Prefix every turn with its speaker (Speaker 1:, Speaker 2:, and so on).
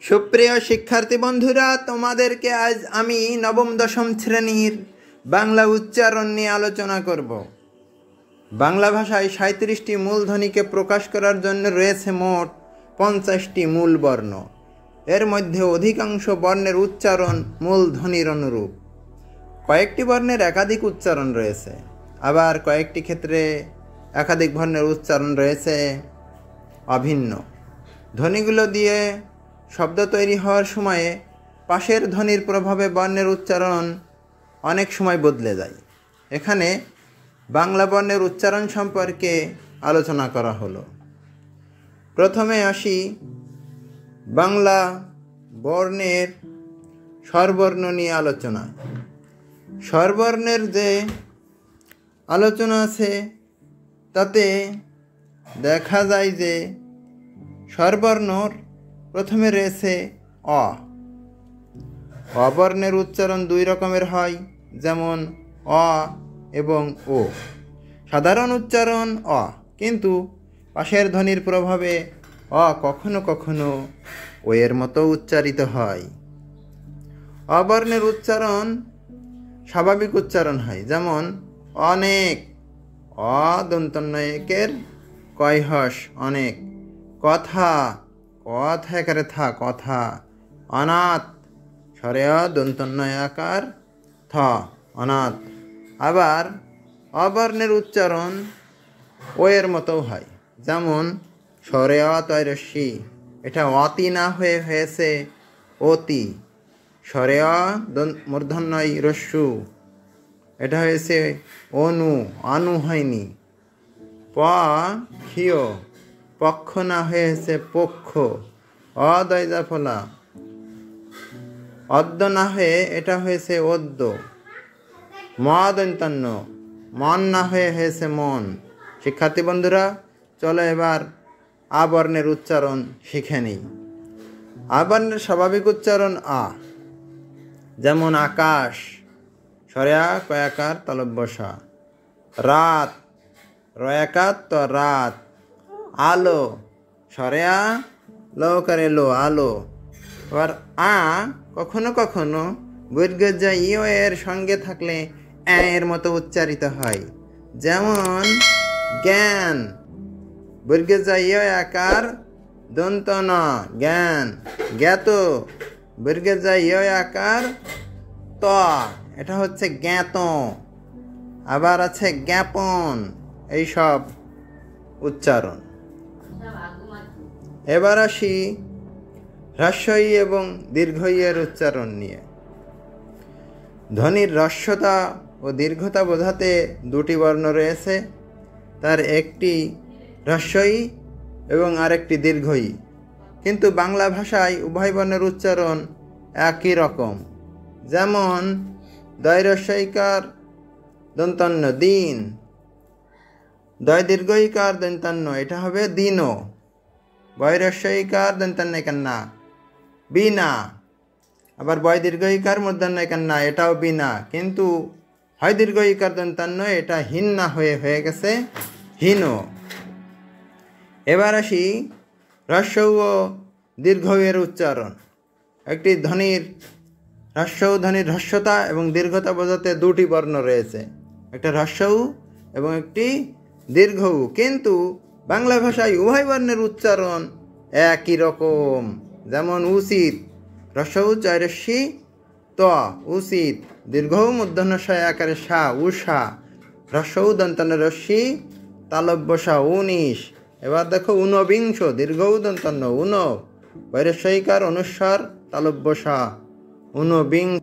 Speaker 1: সুপ্রিয় শিক্ষার্থী বন্ধুরা, তোমাদেরকে আজ আমি নবম দশম শ্রেণীর বাংলা উচ্চারণ নিয়ে আলোচনা করব। বাংলা ভাষায় 37টি মূলধ্বনিকে প্রকাশ করার জন্য রয়েছে মোট 50টি মূল বর্ণ। এর মধ্যে অধিকাংশ বর্ণের উচ্চারণ মূলধ্বনির অনুরূপ। কয়েকটি বর্ণের একাধিক উচ্চারণ রয়েছে, আবার কয়েকটি ক্ষেত্রে একাধিক বর্ণের উচ্চারণ রয়েছে অভিন্ন। ধ্বনিগুলো দিয়ে শব্দ তৈরি হওয়ার সময়ে পাশের ধ্বনির প্রভাবে বর্ণের উচ্চারণ অনেক সময় বদলে যায়। এখানে বাংলা বর্ণের উচ্চারণ সম্পর্কে আলোচনা করা হলো। প্রথমে আসি বাংলা বর্ণের স্বরবর্ণ নিয়ে আলোচনা। স্বরবর্ণের যে আলোচনা আছে তাতে দেখা যায় যে স্বরবর্ণর প্রথমে রয়েছে অ। অবর্ণের উচ্চারণ দুই রকমের হয়, যেমন অ এবং ও। সাধারণ উচ্চারণ অ, কিন্তু পাশের ধ্বনির প্রভাবে অ কখনো কখনো ও এর মতো উচ্চারিত হয়। অবর্ণের উচ্চারণ স্বাভাবিক উচ্চারণ হয়, যেমন অনেক, অ দন্তন্য একের কয়হস অনেক। কথা, কথা একারে থা কথা। অনাথ, স্বরে অ দন্তন্য আকার থ অনাথ। আবার অবর্ণের উচ্চারণ ও এর মতো হয়, যেমন স্বরে অ তৈরস্যি, এটা অতি না হয়ে হয়েছে অতি। স্বরে অ মূর্ধন্যই রস্যু, এটা হয়েছে অনু, আনু হয়নি। প ক্ষিয়, পক্ষ না হয়েছে পক্ষ। অদয়জা ফলা, অদ্য না হয়ে এটা হয়েছে অদ্য। মদন্তান্ন, মন না হয়ে হয়েছে মন। শিক্ষার্থী বন্ধুরা, চলো এবার আবর্ণের উচ্চারণ শিখে নিই। আবর্ণের স্বাভাবিক উচ্চারণ আ, যেমন আকাশ, স্বরেয়া কয়াকার তলব্যসা। রাত, রয়াকার তো রাত। আলো, স্বরেয়া লৌকারে লো আলো। এবার আ কখনো কখনো বর্গজা ইয় এর সঙ্গে থাকলে এর মতো উচ্চারিত হয়, যেমন জ্ঞান, বর্গজা ইয় আকার দন্ত ন জ্ঞান। জ্ঞাত, বর্গজা ইয় আকার ত, এটা হচ্ছে জ্ঞাত। আবার আছে জ্ঞাপন, এইসব উচ্চারণ। এবার আসি হ্রস্বই এবং দীর্ঘই এর উচ্চারণ নিয়ে। ধ্বনির হ্রস্বতা ও দীর্ঘতা বোঝাতে দুটি বর্ণ রয়েছে, তার একটি হ্রস্বই এবং আরেকটি দীর্ঘই। কিন্তু বাংলা ভাষায় উভয় বর্ণের উচ্চারণ একই রকম, যেমন দৈরস্বইকার দন্তন্য দিন, দয় দীর্ঘইকার দন্তান্ন, এটা হবে দিন। বৈরস্বইকার দন্তান্ন কান্না বিনা। আবার বয় দীর্ঘইকার মূর্ধন্য কান্না, এটাও বিনা, কিন্তু হয় দীর্ঘইকার দন্তান্ন, এটা হিন্না হয়ে গেছে হীন। এবার আসি হ্রস্ব ও দীর্ঘ এর উচ্চারণ। একটি ধ্বনির হ্রস্ব ধ্বনির হ্রস্বতা এবং দীর্ঘতা বোঝাতে দুটি বর্ণ রয়েছে, একটা হ্রস্ব এবং একটি দীর্ঘ। কিন্তু বাংলা ভাষায় উভয় বর্ণের উচ্চারণ একই রকম, যেমন উচিত, হ্রস্ব চৈরস্যি ত উচিত। দীর্ঘ মূর্ধন্য আকারে সা উষা। হ্রস্ব দন্তন্য রস্যি তালব্যসা 19। এবার দেখো ঊনবিংশ, দীর্ঘ দন্তন্য উন, বৈরস্বইকার অনুস্বার তালব্যসা ঊনবিংশ।